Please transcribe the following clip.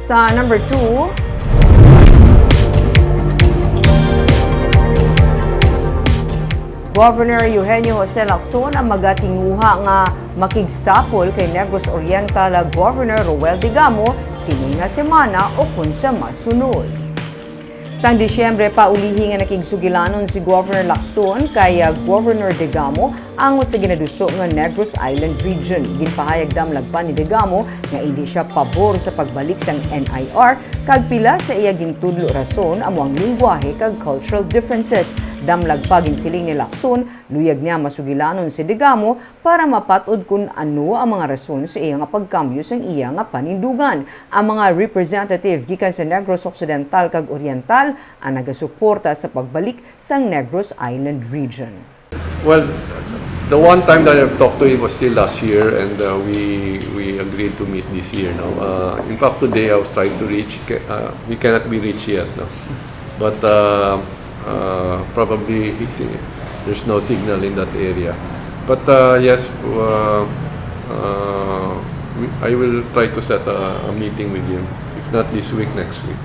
Sa number 2, Governor Eugenio Jose Lacson ang magatinguha nga makigsapol kay Negros Oriental Governor Gov Degamo sini nga semana o kung sa masunod. Sang Disyembre pa ulihi nga nakigsugilanon si Governor Lacson kay Governor Degamo angot sa ginaduso nga Negros Island Region. Ginpahayag damlag pa ni Degamo nga hindi siya pabor sa pagbalik sang NIR kag pila sa iya gintudlo rason amuang lingwahe kag cultural differences. Damlag pa ginsiling ni Lacson, luyag niya masugilanon si Degamo para mapatud kung ano ang mga rason sa iya nga pagkambyo sang iya nga panindugan. Ang mga representative gikan sa Negros Occidental kag Oriental ang nagasuporta sa pagbalik sang Negros Island Region. Well, the one time that I've talked to him was still last year, and we agreed to meet this year now. In fact, today I was trying to reach. We cannot be reached yet, no? But probably there's no signal in that area. But yes, I will try to set a meeting with him. If not this week, next week.